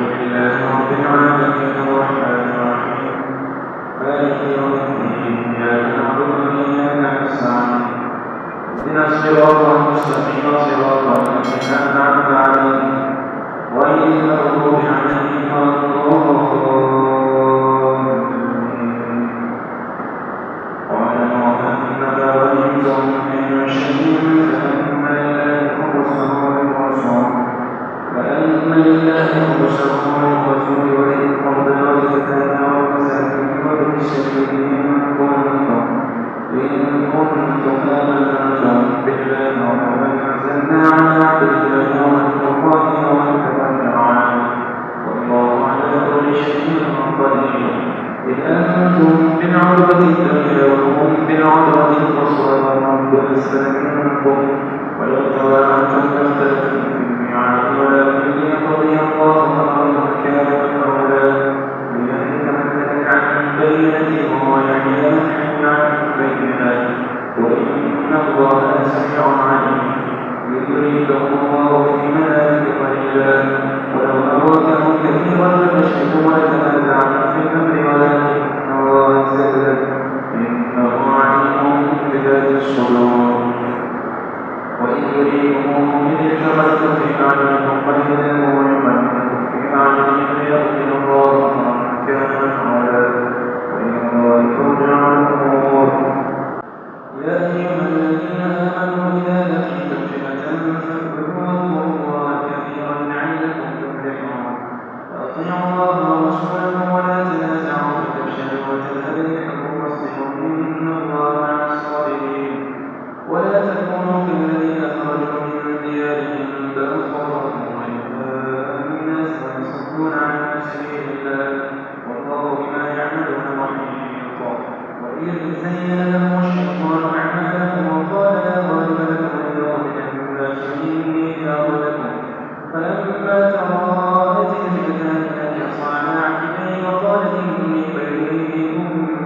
لله رب العالمين الرحمن الرحيم مالك يوم الدين إياك نعبد وإياك نستعين اهدنا الصراط المستقيم صراط الذين أنعمت عليهم غير المغضوب عليهم ولا الضالين قال نوح إنما وليتم من شيء فأما لله خمسه وللرسول ولذي القربى واليتامى والمساكين وابن السبيل إن كنتم آمنتم بالله وما أنزلنا على عبدنا يوم الفرقان يوم التقى الجمعان والله على كل شيء قدير إذ أنتم بالعدوة الدنيا وهم بالعدوة القصوى والرب أسفل منكم ولو تواعدتم لاختلفتم في الميعاد ولكن ليقضي الله أمرا كان مفعولا ليهلك من هلك عن بينة ويحيى من حي عن بينة وإن الله سميع عليم يريكم الله في منامك قليلا ولو أراكهم كثيرا لمشركوا ولتنازعتم في الأمر ولكن الله سهل إنه عليم بذات الصدور وإن يريكموهم إذ التقيتم في أعينكم قليلا ويقللكم في أعينهم ليغفر الله أمرا كان مفعولا وإلى الله ترجع الأمور يا أيها الذين آمنوا إذا لقيتم فئة فاذكروا الله كثيرا لعلكم تفلحون وأطيعوا الله ورسوله ولا تنازعوا فتفشلوا وتذهب ريحكم واصبروا إن الله مع الصابرين ولا تكونوا كالذين خرجوا من ديارهم بأطفالهم ورئاء الناس ويصدون عن سبيل الله والله بما يعملون محيط وإذ زين لهم الشيطان أعمالهم وقال لا غالب لكم اليوم من الناس إني جار لكم فلما تراءت الفئتان نكص على عقبيه وقال إني بريء منكم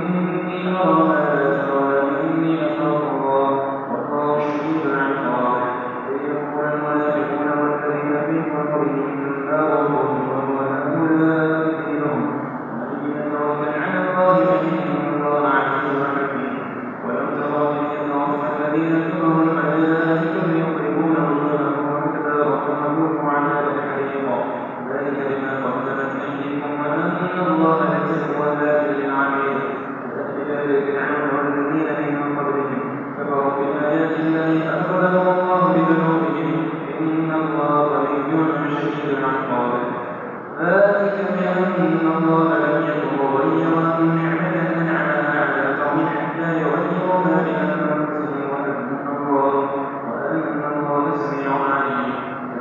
إني أرى ما لا ترون إني أخاف الله والله شديد العقاب إذ يقول المنافقون والذين في قلوبهم مرض هؤلاء دينهم ومن يتوكل على الله فإن الله عزيز حكيم ولم تروا إذ يتوفى الذين كفروا الملائكة يضربون وجوههم وأدبارهم وذوقوا عذاب الحريق ذلك بما قدمت أيديكم وأن الله ليس بظلام للعبيد كذلك فرعون والذين من قبلهم كفروا بآيات الله فأخذهم الله بذنوبهم إن الله قوي شديد العقاب ذلك بأن الله لم يكن مغيرا نعمة أنعمها على قوم حتى يغيروا ما بأنفسهم وأن الله سميع عليم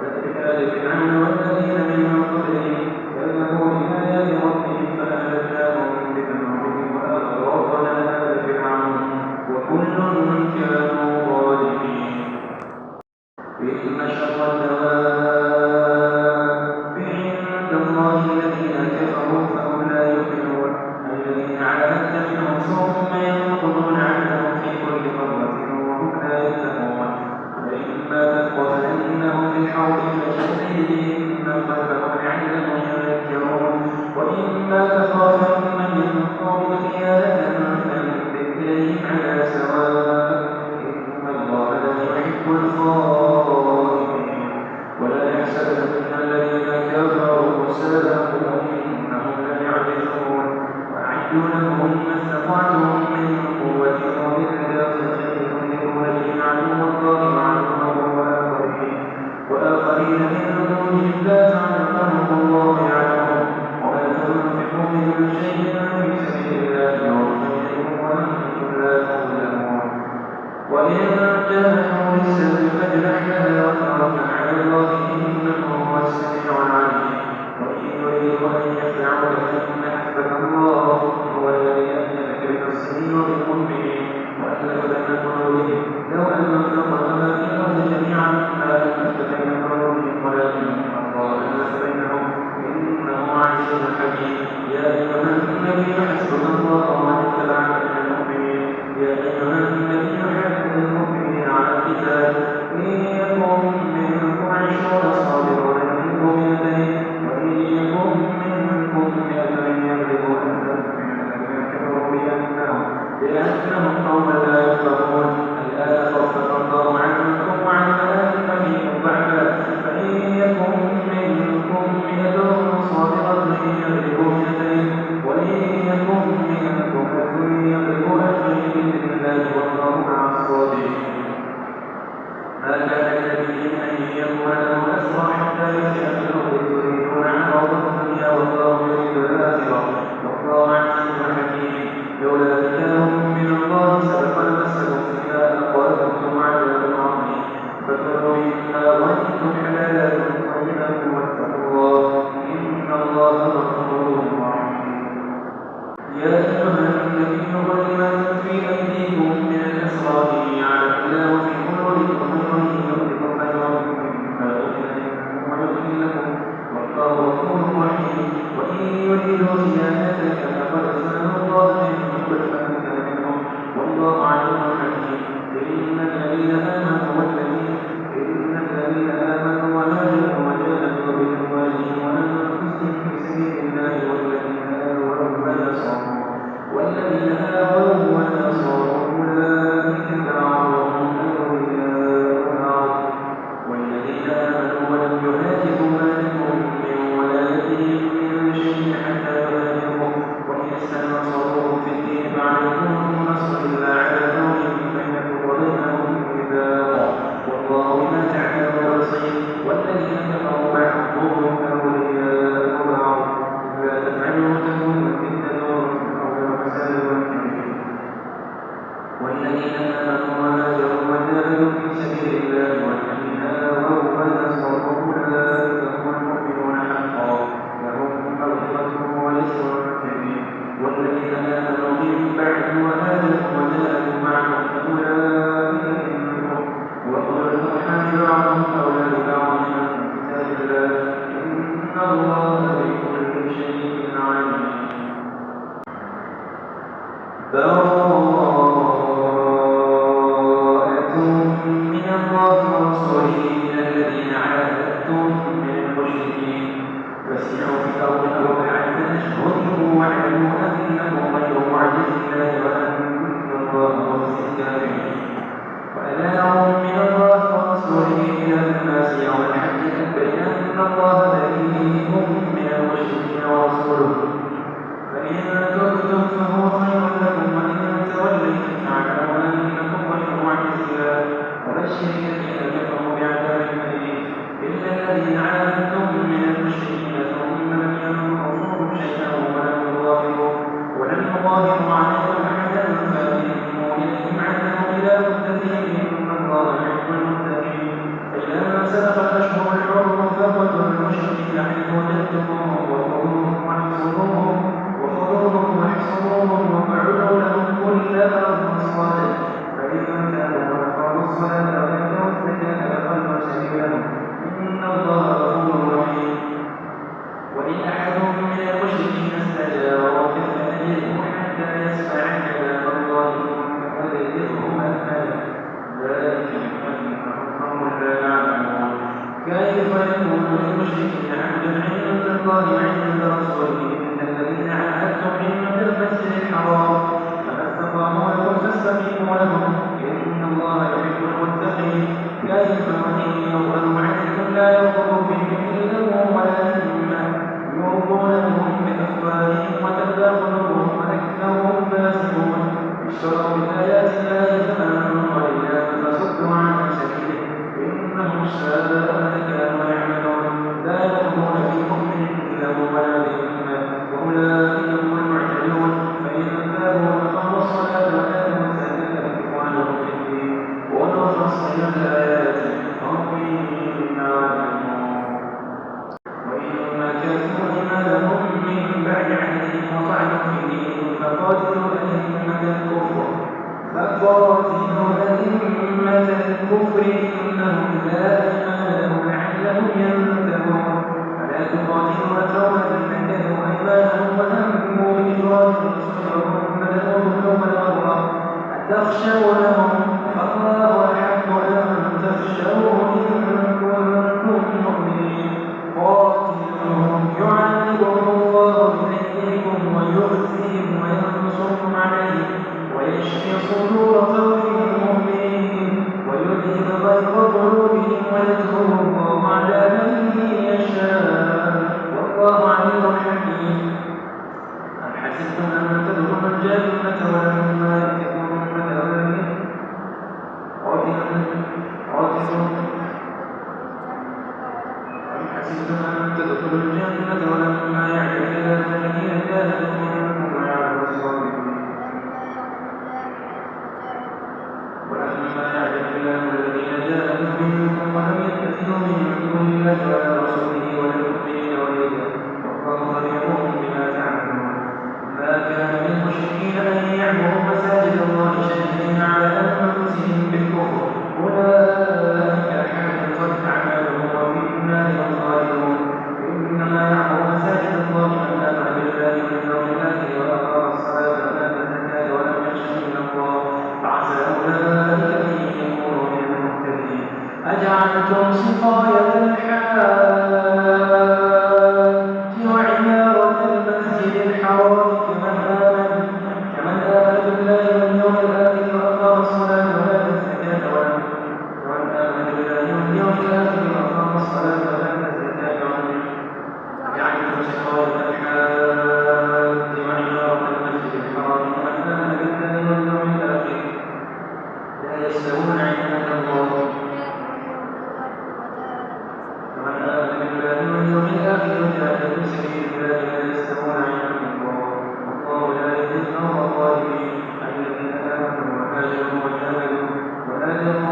كذلك آل فرعون والذين من قبلهم كذبوا بآيات ربهم فأهلكناهم بذنوبهم وأغرقنا آل فرعون وكل كانوا ظالمين إن شر الدواب عند الله الذين كفروا فهم لا يؤمنون الذين عاهدت منهم ثم ينقضون عهدهم في كل مرة وهم لا يتقون فإما تثقفنهم في الحرب فشدد بهم خلفهم لعلهم يذكرون وإما تخافن من قوم خيانة فانبذ إليهم على سواء إن الله لا يحب الخائنين ولا يحسبن الذين كفروا سبقوا إنهم ليعجزون وأعدوا لهم ما استطعتم من قوة ومن رباط الخيل تنذرون به عدو الله وعدوهم وآخرين من دونهم لا تعلمهم الله يعلمهم وما تنفقوا من شيء في سبيل الله يوفى إليكم وأنتم لا تظلمون وإن جاهدوا للسلم فاجنح لها وتوكل على الله إنه هو السميع العليم وإن يريدوا أن يخدعوك فإن حسبك الله هو الذي أيدك بنصره وبالمؤمنين وألف بين قلوبهم لو أنفقت ما في الأرض جميعا ما ألفت بين قلوبهم ولكن الله ألف بينهم إنه عزيز حكيم يا أيها النبي حسبك الله ومن اتبعك من المؤمنين يا أيها النبي حسبك المؤمنين على القتال إن يكن بأنهم قوم لا يفقهون الآن خفف الله عنكم وعن الآن فيكم ضعفا فإن يكن منكم 100 صابرة يغلبوا 200 وإن يكن منكم 1000 يغلبوا 2000 بإذن الله والله مع الصابرين. ما كان لنبي أن يكون له أسرى حتى يسعى في الأرض تريدون عرض الدنيا والله يريد الآخرة والله عزيز حكيم. لولا كتاب من الله سبق لمسكم فيما أخذتم ثم عذاب عظيم فكلوا مما غنمتم حلالا طيبا واتقوا الله إن الله غفور رحيم. يا أيها النبي قل لمن في أيديكم من الأسرى يعلم الله في قلوبكم خيرا يؤتكم خيرا مما أخذ منكم ويغفر لكم والله غفور رحيم. وإن يريدوا خيانتك فقد خانوا الله من قبل فأمكن منهم والله عليم حكيم. إن الذين آمنوا وهاجروا وجاهدوا بأموالهم وأنفسهم في سبيل الله والذين آووا ونصروا أولئك بعضهم أولياء بعض والذين آمنوا ولم يهاجروا ما لكم من ولايتهم من شيء حتى يهاجروا وإن استنصروكم في الدين فعليكم النصر إلا على قوم بينكم وبينهم ميثاق والله بما تعملون بصير. والذين كفروا بعضهم أولياء بعض لا تفعلوا تكن فتنة والذين آمنوا وهاجروا وجاهدوا في سبيل الله والذين آووا ونصروا أولئك هم المؤمنون حقا لهم مغفرة ورزق كريم. والذين آمنوا من بعد وهاجروا وجاهدوا معهم فأولئك منهم وأولو الأرحام بعضهم أولى ببعض من كتاب الله إن الله بكل شيء عليم. فاسعوا في الأرض أربعة أشهر واعلموا أنكم غير معجز الله وأن الله مخزي الكافرين. وأذان من الله ورسوله إلى الناس يوم الحج أكبر أن الله بريء من المشركين ورسوله فإن تبتم فهو خير لكم وإن توليتم فاعلموا أنكم غير معجز الله وبشر الذين كفروا بعذاب أليم. إلا الذين عاهدتم من المشركين ثم لم ينقصوكم شيئا ولم يظاهروا عليكم أحدا فأتموا إليهم عهدهم إلى مدتهم إن الله يحب المتقين. فإذا سبق الأشهر الحرم فاقتلوا المشركين حيث وجدتموهم وخذوهم واحصروهم واقعدوا لهم كل مرصاد فإن تابوا وأقاموا الصلاة وآتوا الزكاة فخلوا سبيلهم إن الله غفور رحيم. وإن أحد من المشركين استجارك فأجره حتى يسمع كلام الله ثم أبلغه مأمنه ذلك بأنهم قوم لا يعلمون. كيف يكون للمشركين عهد عند الله وعند رسوله إن الذين عاهدتم عند المسجد الحرام فما استقاموا لكم فاستقيموا لهم إن الله يحب المتقين. كيف وإن يظهروا عليكم لا يضروا فيهم إلا ولا يرضونهم بأفواههم وتأبى قلوبهم وأكثرهم فاسقون. اشتروا بآيات الله ثمنا قليلا فصدوا عن سبيله إنهم ساء ما كانوا يعملون. لا يرضون في مؤمن إلا ولا بإثم وأولئك هم المعتدون. فإن تابوا وأقاموا الصلاة وآتوا الزكاة فإخوانهم في الدين ونفصل الآيات لقوم يعلمون. وإن نكثوا أيمانهم من بعد عهدهم وطعنوا في دينهم فقاتلوا أئمة الكفر إنهم لا أيمان لهم لعلهم ينتهون. ألا تقاتلون قوما نكثوا أيمانهم وهموا بإخراج رسولهم بدأوه أول مرة أتخشونهم فالله أحق أن تخشوه إن كنتم مؤمنين. قاتلوهم يعذبهم الله بأيديكم ويخزيهم وينصركم عليهم ويشفي جعلتم سقاية الحاج وعمارة المسجد الحرام كمن آمن بالله واليوم الآخر وأقام الصلاة وآتى الزكاة جعلتم سقاية الحاج وعمارة المسجد الحرام كمن آمن بالله واليوم الآخر لا يستوون عند الله ومن آمن بالله واليوم الآخر وجاهد في سبيل الله لا يستوون عند الله والله لا يهدي القوم الظالمين الذين آمنوا وهاجروا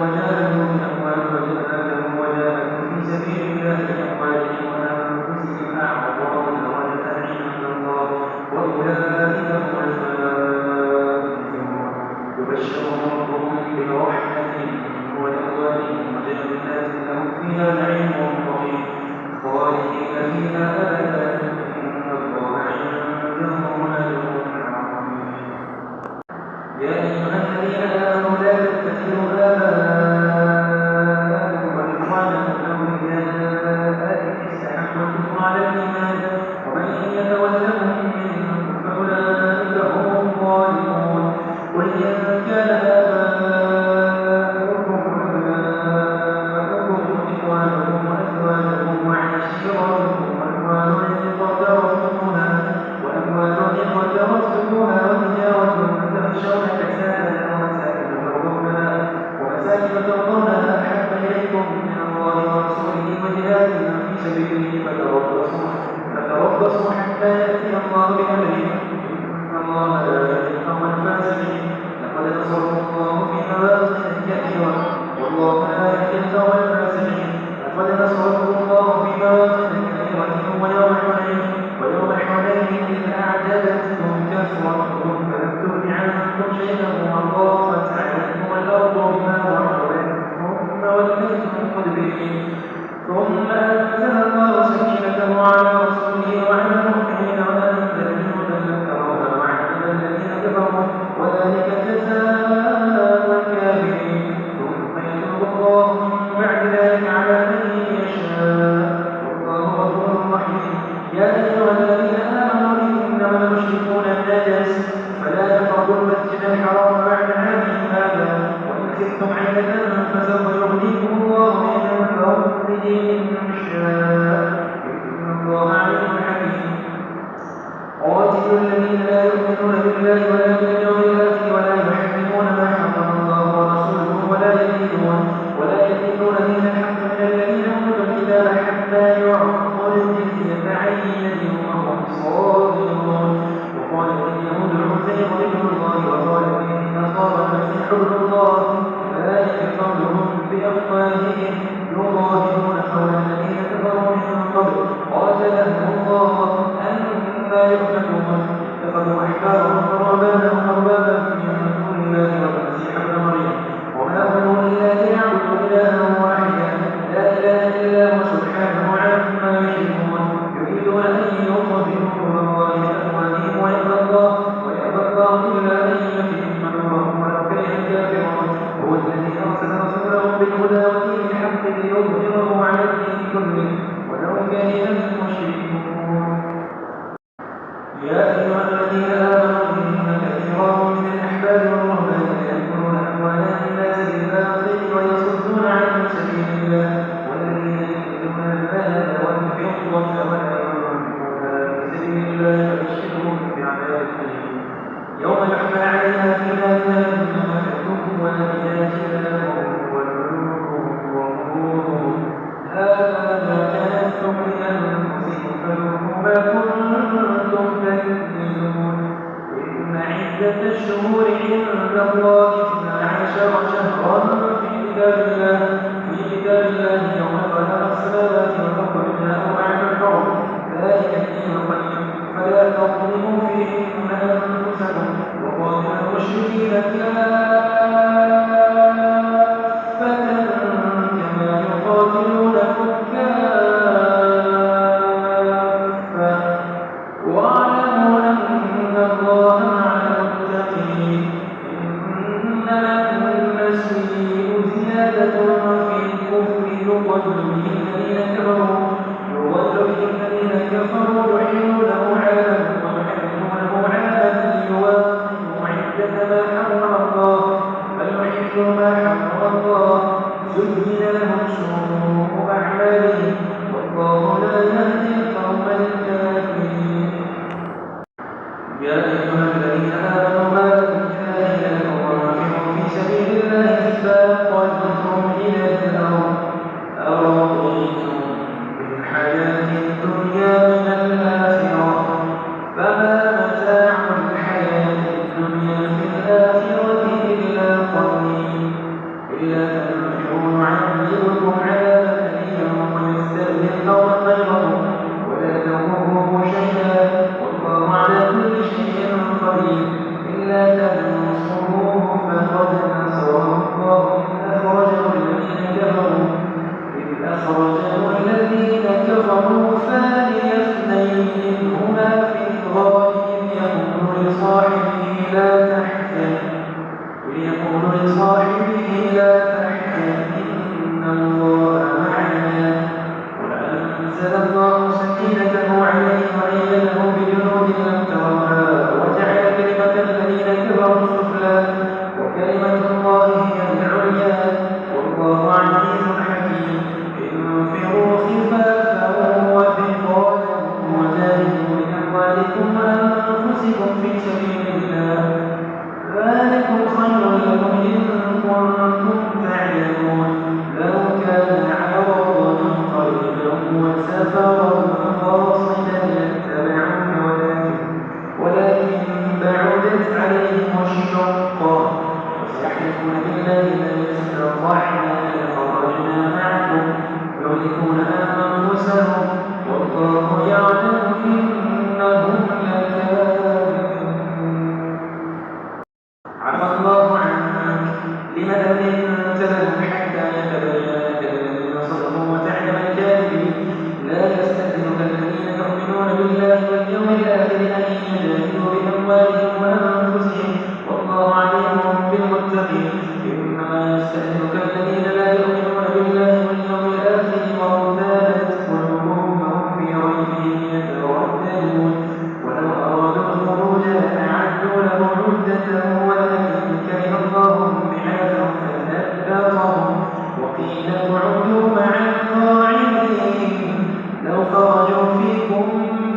وجاهدوا بأموالهم وجاهدوا في سبيل الله بأموالهم وأنفسهم أعظم درجة عند الله وأولئك هم الفائزون يبشرهم ربهم برحمة ورضوان وجنات لهم فيها نعيم مقيم خالدين فيها أبدا إن الله عنده أجر عظيم يا أيها الذين آمنوا لا تتخذوا آباءكم وإخوانكم أولياء إن استحبوا الكفر على الإيمان ومن يتولهم منكم فأولئك هم الظالمون قل إن كان آباؤكم وأبناؤكم وإخوانكم وأزواجكم وعشيرتكم وأموال اقترفتموها وتجارة تخشون كسادها ومساكن ترضونها أحب إليكم من الله ورسوله وجهاد في سبيله فتربصوا حتى يأتي الله بأمره إن الله لا يهدي القوم الفاسقين لقد نصركم الله في مواطن كثيرة والله لا يهدي القوم الفاسقين لقد نصركم الله في مواطن كثيرة ويوم حنين إذ أعجبتكم كثرتكم فلم تغن عنكم شيئا وضاقت عليكم الأرض بما رحبت ثم وليتم مدبرين ثم أنزل الله سكينته على رسوله وعلى المؤمنين وأنزل جنودا لم تروها وعذب الذين كفروا وذلك جزاء الكافرين ثم يتوب الله من بعد ذلك على من يشاء والله غفور رحيم يا أيها الذين آمنوا إنما المشركون نجس فلا يقربوا المسجد الحرام بعد عامهم هذا وإن خفتم عيلة فسوف يغنيكم الله من فضله إن شاء إن الله عليم حكيم قاتلوا الذين لا يؤمنون بالله ولا باليوم الآخر ولا يحرمون ما حرم الله ورسوله ولا يدينون دين الحق من الذين أوتوا الكتاب حتى يعطوا الجزية عن يد وهم صاغرون وقالت اليهود عزير ابن الله وقالت النصارى المسيح ابن الله ذلك قولهم بأفواههم يظاهرون قول الذين كفروا من قبل قاتلهم الله أنى يؤفكون اتخذوا أحبارهم ورهبانهم أربابا من دون الله والمسيح ابن مريم وما أمروا إلا ليعبدوا إلها واحدا لا إله إلا هو سبحانه عما يشركون يريدون أن يطفئوا نور الله بأفواههم ويأبى الله إلا أن يتم نوره ولو كره الكافرون هو الذي أرسل رسوله بالهدى ودين الحق ليظهره على الدين كله ولو كره المشركون يا أيها الذين آمنوا إن كثيرا من الأحبار والرهبان يأكلون أموال الناس بالباطل ويصدون عن سبيل الله والذين يكنزون الذهب والفضة ولا ينفقونها في سبيل الله فبشرهم بعذاب أليم يوم يحمى عليها في نار جهنم فتكوى بها جباههم وجنوبهم وظهورهم هذا ما كنتم لأنفسكم فذوقوا ما كنتم تكنزون إن عدة الشهور عند الله 12 شهرا في كتاب الله يوم خلق السماوات والأرض منها أربعة حرم ذلك الدين القيم فلا تظلموا فيهن أنفسكم وقاتلوا المشركين كافة كما يقاتلونكم كافة واعلموا أن الله مع المتقين إنما النسيء زيادة في الكفر يضل به الذين كفروا يحلونه عاما ويحرمونه عاما ليواطئوا عدة ما حرم الله فيحلوا ما حرم الله زين لهم سوء أعمالهم والله لا يهدي القوم الكافرين. يا أيها الذين آمنوا ما لكم إذا قيل لكم انفروا في سبيل الله اثاقلتم إلى الأرض أرضيتم بالحياة الدنيا من الآخرة فما متاع الحياة الدنيا في الآخرة إلا قليل إلا تنفروا يعذبكم عذابا أليما ويستبدل قوما غيركم ولا تضروه شيئا والله على كل شيء قدير. إلا تنصروه فقد نصره الله إذ أخرجه الذين كفروا ثاني اثنين إذ هما في الغار إذ يقول لصاحبه لا تحزن إن الله معنا وأنزل الله سكينته عليه وأيده بجنود لم تروها وجعل كلمة الذين كفروا السفلى وكلمة الله هي العليا والله عزيز حكيم. انفروا خفافا وثقالا وجاهدوا بأموالكم وأنفسكم في سبيل الله ذلكم خير لكم إن كنتم تعلمون. لو كان عرضا قريبا وسفرا قاصدا لاتبعوك ولكن بعدت عليهم الشقة وسيحلفون بالله لئن استطعنا لخرجنا معكم يهلكون أنفسهم والله يعلم إنهم لكاذبون. عفى الله عنك لما أذنت لهم حتى يتبين لك الذين صدقوا وتعلم الكاذبين. لا يستأذنك الذين يؤمنون بالله واليوم الآخر أن يجاهدوا بأموالهم وأنفسهم والله عليم بالمتقين. إنما يستأذنك الذين لا يؤمنون بالله واليوم الآخر وارتابت قلوبهم فهم في ريبهم يترددون ولو أرادوا الخروج لأعدوا له عدة ولكن كره الله بعاثهم فثبتهم وقيل اقعدوا مع القاعدين. لو خرجوا فيكم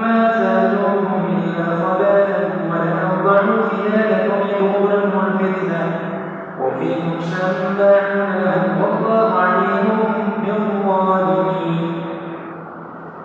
ما زادوكم إلا خبالا ولأوضعوا خلالكم يبغونكم الفتنة وفيكم سماعون لهم والله عليم بالظالمين.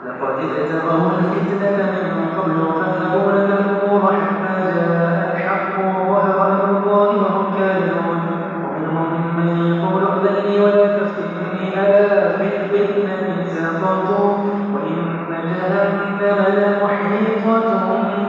لقد ابتغوا الفتنة من قبل وقلبوا لك الأمور حتى جاء الحق وظهر أمر الله وهم كارهون. ومنهم من يقول ائذن لي ولا تفتني ألا في الفتنة سقطوا وإن جهنم لمحيطة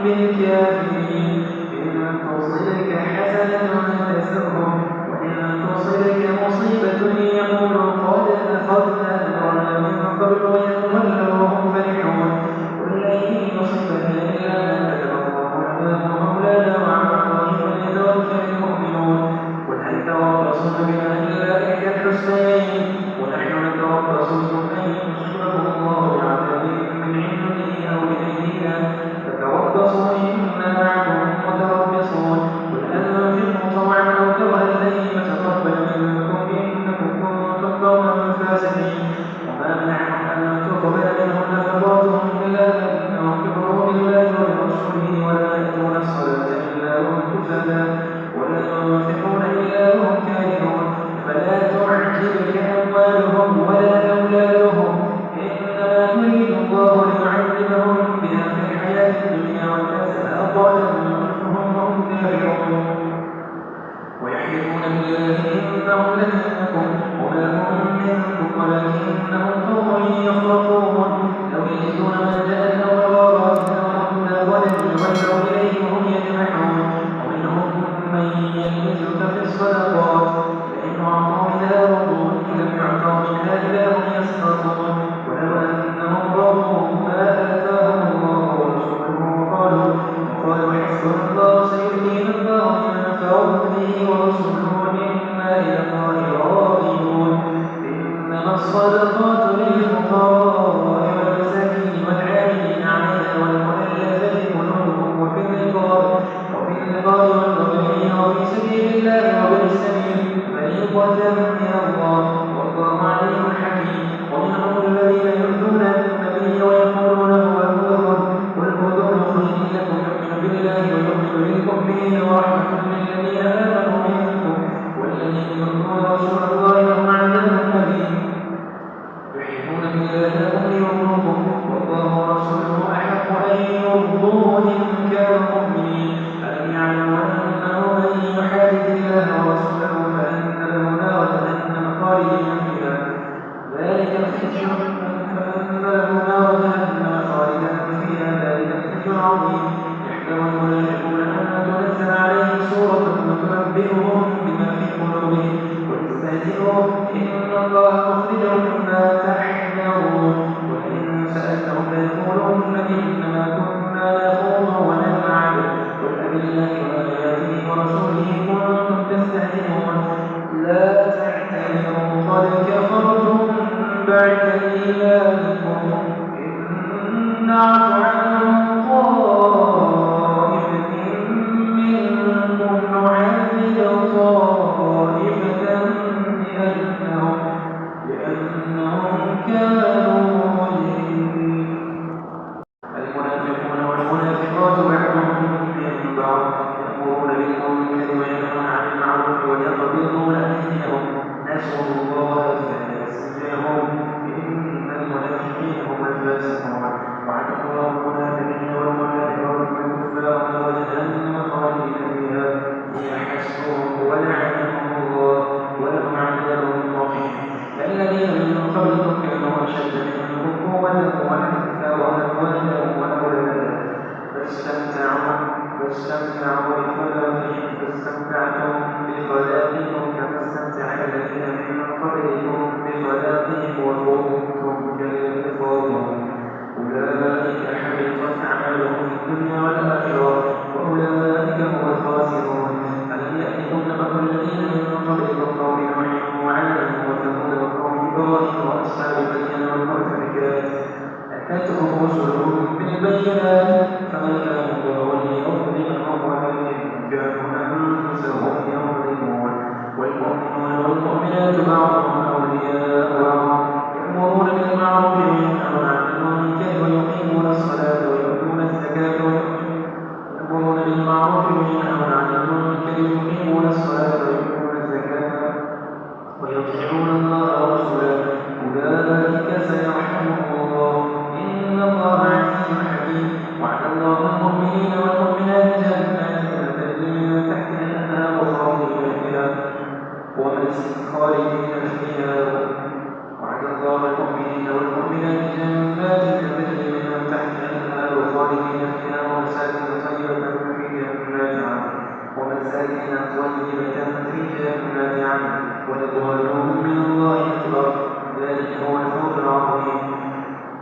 بالكافرين. إن تصلك حسنة تسؤهم وإن تصلك مصيبة يقولوا قد أخذنا أمرنا من قبل ويتولوا وهم فرحون. قل لن يصيبنا إلا ما كتب الله لنا ومولانا وعلى الله فليتوكل المؤمنون. قل هل تربصون بنا إلا إحدى الحسنيين ونحن نتربص بكم أن يصيبكم الله بعذاب من عنده أو بأيدينا فتربصوا إنا معكم متربصون. قل أنفقوا طوعا أو كرها لن يتقبل منكم إنكم كنتم قوما فاسقين. وما منعهم أن تقبل منهم نفقاتهم إلا أنهم كفروا بالله وبرسوله ولا يأتون الصلاة إلا وهم كسالى ولا ينفقون إلا وهم كارهون. فلا تعجبك أموالهم ولا أولادهم إنما يريد الله ليعذبهم بها في الحياة الدنيا وتزهق أنفسهم وهم كافرون. ويحلفون بالله إنهم لمنكم وما هم منكم ولكنهم قوم يفرقون. لو يجدون ملجأ أو مغارات أو مدخلا يولوا إليه وهم يجمحون. ومنهم من يلمزك في الصدقات فإن أعطوا منها رضوا وإن لم يعطوا منها إذا هم يسخطون. ولو أنهم رضوا ما آتاهم الله ورسوله وقالوا حسبنا الله سيؤتينا الله من فضله ورسوله إنا إلى الله راغبون. إنما الصدقات ونبئهم بما في قلوبهم قل استهزئوا إن الله مخرج ما تحذرون ولئن سألتهم ليقولن إنما كنا نخوض ونلعب قل أبالله وآياته ورسوله كنتم تستهزئون لا تعتذروا قد كفرتم بعد إيمانكم إن نعف عن طائفة منكم نعذب طائفة بأنهم كانوا مجرمين المنافقون والمنافقات بعضهم من بعض يأمرون بالمنكر وينهون عن المعروف ويقبضون أيديهم نسوا الله فنسيهم إن المنافقين هم الفاسقون وعد الله المنافقين والمنافقات والكفار وجهنم خالدين فيها هي حسبهم ولعنهم الله ولهم عذاب مقيم الذين من قبلكم كانوا أشد منكم قوة وأكثر أموالا وأولادا فاستمتعوا بخلاقهم فاستمتعتم بخلاقكم كما استمتع الذين من قبلكم بخلاقهم وكنتم كالكفار أولئك حبطت أعمالهم في الدنيا والآخرة وأولئك هم الخاسرون ألم يأتكم نبأ الذين من قبلكم قوم نوح وعاد وثمود وقوم إبراهيم وأصحاب مدين والمؤتفكات أتتهم رسلهم بالبينات فما كان الله ليظلمهم ولكن كانوا أنفسهم يظلمون والمؤمنون والمؤمنات بعضهم أولياء بعض يأمرون بالمعروف وينهون عن المنكر ويقيمون الصلاة ويؤتون الزكاة يأمرون بالمعروف وينهون عن المنكر ويقيمون الصلاة ويؤتون الزكاة ويطيعون الله ورسوله أولئك سيرحمهم الله إن الله عزيز حكيم وعد الله المؤمنين والمؤمنات جنات تجري من تحتها الأنهار خالدين فيها وعد الله المؤمنين والمؤمنات جنات تجري من تحتها الأنهار خالدين فيها ومساكن طيبة في جنات عدن ورضوان من الله أكبر ذلك هو الفوز العظيم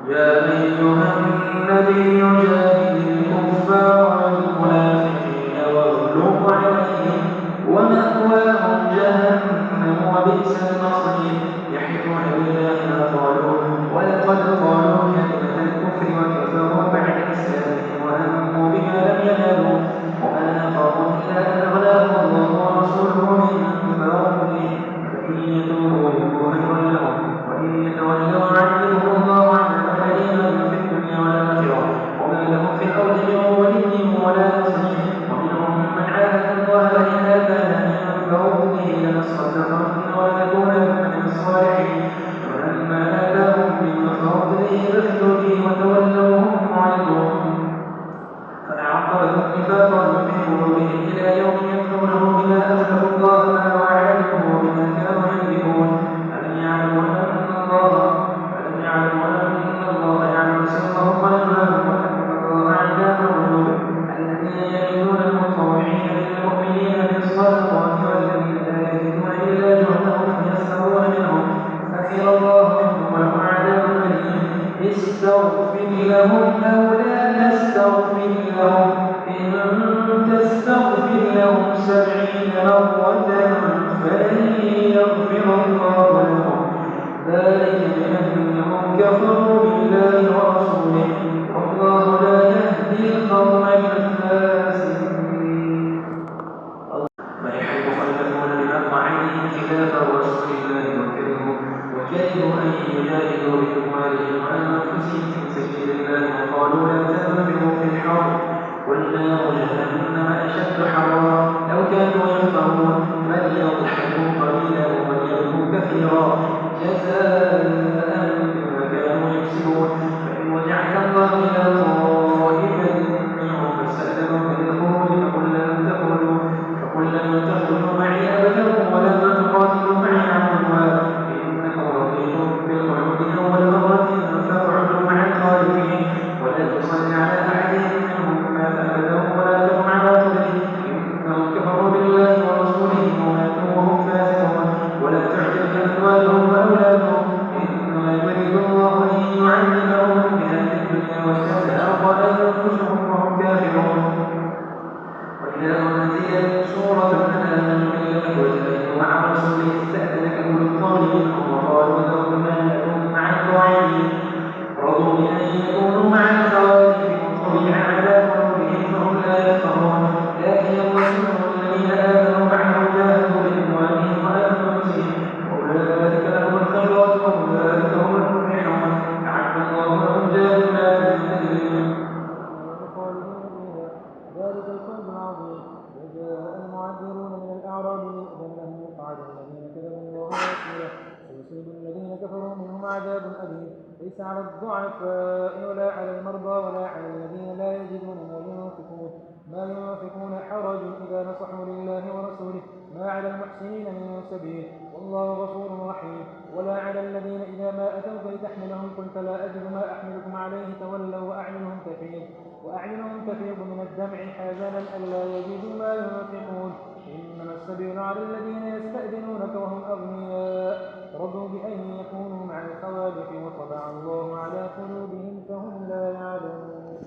يا أيها النبي جاهد الكفار والمنافقين واغلظ عليهم ومأواهم جهنم وبئس المصير يحلفون بالله ما قالوا ولقد قالوا كلمة الكفر وكفروا بعد إسلامهم وهموا بما لم ينالوا وما نقموا إلا أن أغناهم الله ورسوله من فضله فإن يتوبوا يكون خيرا لهم وإن يتولوا يعذبهم الله عذابا أليما في الدنيا والآخرة وما لهم في الأرض من ولي ولا نصير ومنهم من عاهد الله لئن آتانا من فضله لنصدقن ولنكونن من الصالحين فلما آتاهم من فضله بخلوا به وتولوا وهم معرضون فأعقبهم نفاقا في قلوبهم إلى يوم يكفرونه بما أخلفوا الله ما وعدوه وبما كانوا يكذبون ألم يعلموا أن الله يعلم سرهم ونجواهم وأن الله علام الغيوب الذين يجدون المطوعين للمؤمنين بالصدقات والذين لا يجدون إلا جهدهم فيسخرون منهم سخر الله منهم ولهم عذاب أليم استغفر لهم أو لا تستغفر لهم إن تستغفر لهم 70 مرة فلن يغفر الله لهم ذلك بأنهم كفروا بالله ورسوله والله لا يهدي القوم الفاسقين فيحب خلفون بمقعدهم خلاف رسول الله وكرهوا أن يجاهدوا بأموالهم وأنفسهم في سبيل الله وقالوا لا تنفروا في الحرب قل نار جهنم أشد حرا لو كانوا يفقهون فليضحكوا قليلا وليبكوا كثيرا جزاء بما كانوا يكسبون فإن رجعك الله إلى طائفة منهم فاستأذنوك للخروج فقل لن تخرجوا معي أبدا ولن تقاتلوا معي عدوا إنكم رضيتم بالقعود أول مرة فاقعدوا مع الخالفين ولا تصل على أحد منهم مات أبدا ولا تقم على قبره إنهم كفروا بالله ورسوله عذاب أليم. ليس على الضعفاء ولا على المرضى ولا على الذين لا يجدون ما ينفقون حرج إذا نصحوا لله ورسوله، ما على المحسنين من سبيل، والله غفور رحيم. ولا على الذين إذا ما أتوك لتحملهم قلت لا أجد ما أحملكم عليه تولوا وأعينهم تفيض من الدمع حزنا ألا يجدوا ما ينفقون. إنما السبيل على الذين يستأذنونك وهم أغنياء رضوا بأن يكونوا مع الخوالف وطبع الله على قلوبهم فهم لا يعلمون.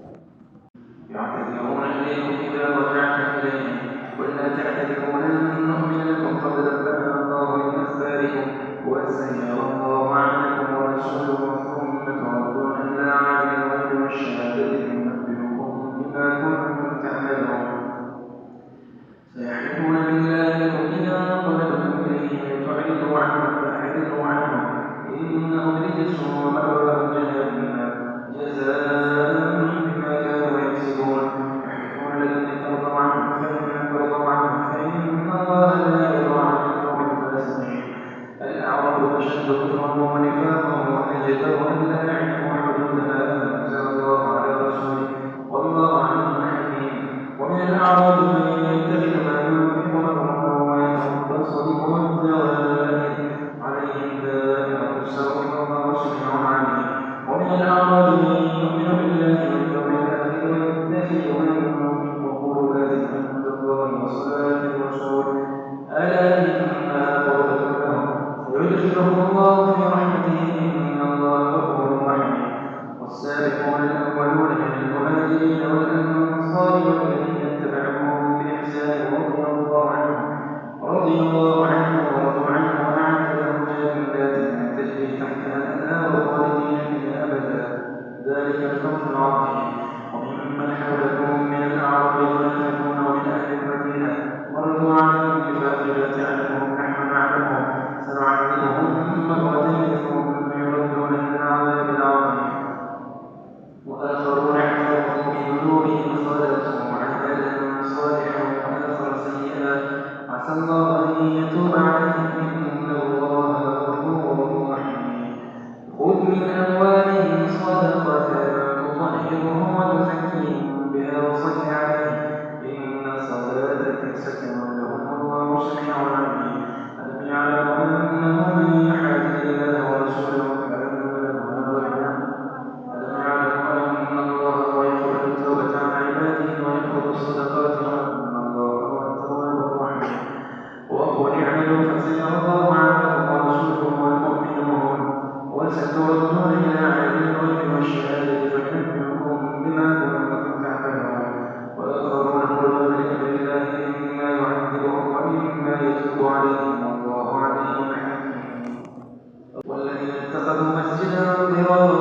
يعتذرون إليكم إذا رجعتم إليهم ولا تعتذروا لن نؤمن لكم قد نبأنا الله من أخباركم وسيرى الله عنكم ورسوله ثم تردون إلى عالم الغيب والشهادة فينبئكم بما كنتم تعملون. سيحلفون بالله لكم إذا انقلبتم إليهم لتعرضوا عنهم فأعرضوا عنهم إنهم رجس ومأواهم جهنم جزاء بما كانوا يكسبون. يحلفون لكم لترضوا عنهم فإن الله لا يرضى عن القوم الفاسقين. الأعراب أشد كفرا ونفاقا وأجدر أن لا يعرفوا حدود ما أنزل الله على رسوله والله عليم حكيم. ومن الأعراب من يتخذ ما ينفق مغرما ويتربص بكم الدوائر عليهم دائرة السوء والله سميع عليم. ومن الأعراب من يؤمن بالله واليوم الآخر ويتخذ ما ينفق قربات عند الله وصلاة الرسول ألا إنها قربة لهم ويدخلهم الله في رحمته إن الله غفور رحيم. والسابقون الأولون من المهاجرين والأنصار والذين اتبعوهم بإحسان رضي الله عنهم ورضوا عنه وأعد لهم جنات تجري تحتها الأنهار خالدين فيها أبدا ذلك الفوز العظيم. وممن حولكم من الأعراب منافقون ومن أهل المدينة مرضوا على النفاق لا تعلمهم نحن نعلمهم سنعذبهم مرتين ثم يردون إلى العذاب العظيم. وآخرون اعترفوا بذنوبهم خلطوا عملا صالحا وآخر سيئا عسى الله أن يتوب عليهم إن الله غفور رحيم. خذ من أموالهم صدقة تطهرهم وتزكيهم بها وصل عليهم إن صلاتك سكن لهم والله سميع عليم. ألم يعلموا أنه من يحادي الله ورسوله فأن له نار جهنم ألم يعلموا أن الله هو يقبل التوبة عن عباده ويأخذ الصدقات وأن الله هو التواب الرحيم. وقل اعملوا فسيرى الله عملكم ورسوله والمؤمنون وستردون إلى عالم الغيب والشهادة فينبئكم بما كنتم تعملون. وآخرون قلوا بأمر الله إما يعذبهم وإما يتوب عليهم والله عليم حكيم. والذين اتخذوا مسجدا ضرارا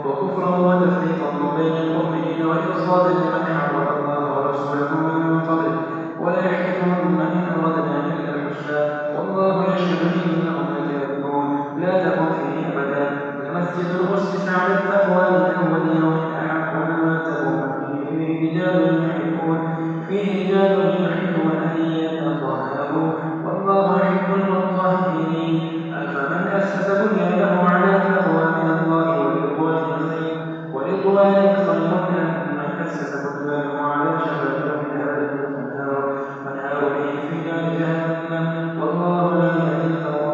وكفرا وتفريقا بين المؤمنين وإرصادا لمن حرم الله ورسوله من قبل ولا يحلفون إن أردنا إلا الحسنى والله يشهد إنهم لكاذبون. لا تقم فيه أبدا لمسجد أسس على التقوى من أول يوم أحق أن تقوم فيه رجال يحبون أن يتطهروا والله يحب المطهرين. أفمن أسس بنيانه على تقوى من الله ورضوان خير من أسس بنيانه على شفا جرف هار فانهار به في نار جهنم والله لا يهدي القوم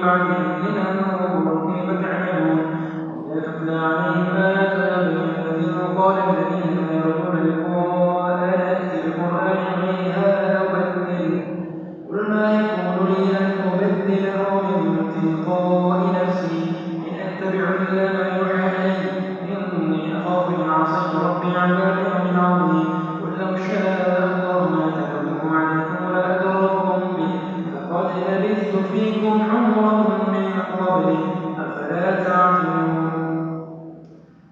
بعدهم لننظر كيف تعملون وإذا تتلى عليهم آياتنا بينات قال الذين لا يرجون لقاءنا ائت بقرآن غير هذا أو بدله قل ما يكون لي أن أبدله من تلقاء نفسي إن أتبع إلا ما يوحى إلي إني أخاف إن عصيت ربي عذاب يوم عظيم قل لو شاء الله ما تلوته عليكم ولا أدراكم به فقد لبثت فيكم عمرا من قبله أفلا تعقلون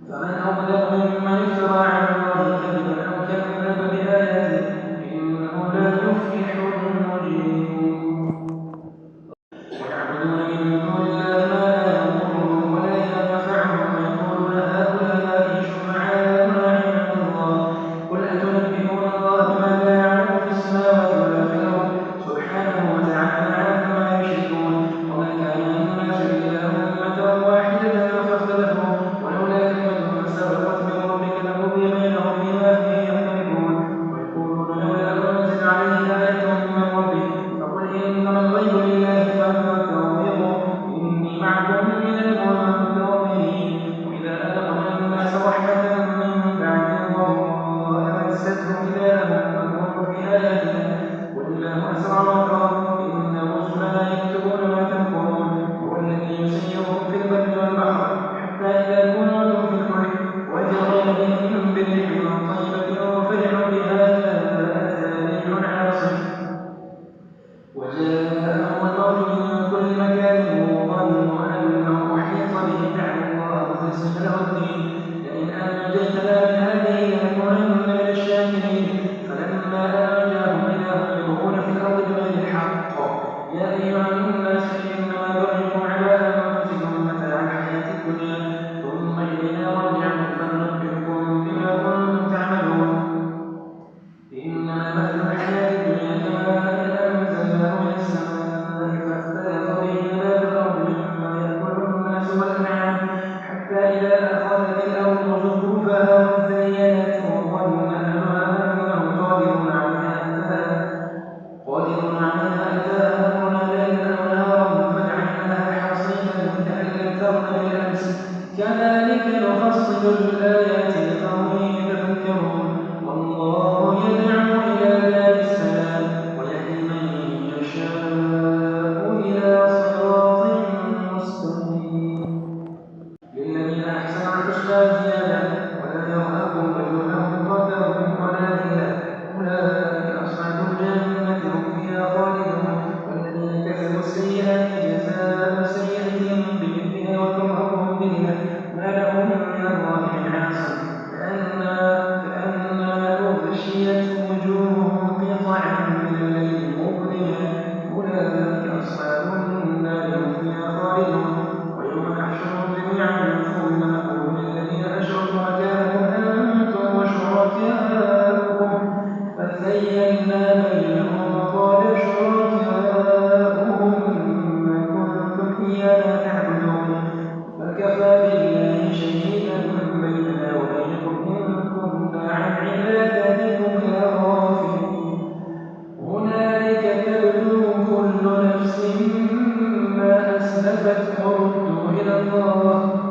فمن أظلم ممن افترى على الله كذبا أو كذب بآياته إنه لا يفلح المجرمون ويعبدون من دون الله ما لا يضرهم ولا ينفعهم ويقولون هؤلاء شفعاؤنا عند الله قل أتنبئون الله بما لا يعلم في السماوات ولا في الأرض سبحانه وتعالى عما يشركون وما كان الناس إلا أمة واحدة فاختلفوا ولولا كلمة سبقت من ربك لقضي بينهم فيما فيه يختلفون ويقولون لولا أنزل عليه آية من ربه فقل إنما الغيب لله فانتظروا إني معكم من المنتظرين وإذا أذقنا الناس رحمة من بعد ضراء مستهم إذا هم مكروا في آياتنا والله أسرع مكرا إن رسلنا يكتبون ما تمكرون هو الذي يسيركم في البر والبحر حتى إذا كنتم في الفلك وجرين بهم بريح طيبة وفرحوا بها جاءتها ريح عاصف وجاءهم الموت من كل مكان وظنوا أنهم أحيط بهم دعوا الله مخلصين له الدين لئن أنجيتنا من هذه لنكونن من الشاكرين فلما أنجاهم إذا هم يبغون في الأرض بغير الحق يا أيها الناس إنما بغيكم على أنفسكم متاع الحياة الدنيا ثم إلينا مرجعكم فننبئكم بما كنتم تعملون إنما مثل الحياة الدنيا كماء أنزلناه من السماء فاختلط به نبات الأرض مما يأكل الناس والأنعام حتى إذا أخذت الأرض زخرفها وزينت وظن أهلها أنهم قادرون عليها أتاها أمرنا ليلا أو نهارا فجعلناها حصيدا كأن لم تغن بالأمس كذلك نفصل الآيات لقوم يتفكرون والله يدعو إلى دار السلام ويهدي من يشاء إلى صراط مستقيم للذين أحسنوا الحسنى زيادة ولا يرهق وجوههم قتر ولا ذلة أولئك أصحاب الجنة هم فيها خالدون والذين كسبوا السيئات جزاء سيئة بمثلها وترهقهم ذلة ما لهم من الله من عاصم كأنما أغشيت وجوههم قطعا من الليل مظلما أولئك أصحاب النار هم فيها خالدون ويوم نحشرهم جميعا ثم نقول للذين أشركوا مكانكم أنتم وشركاؤكم فزينا بينهم وقال شركاؤهم ما كنتم إيانا تعبدون فكفى بالله شهيدا بيننا وبينكم إن كنا عن عبادتكم لغافلين هنالك تبلو كل نفس ما أسلفت وردوا إلى الله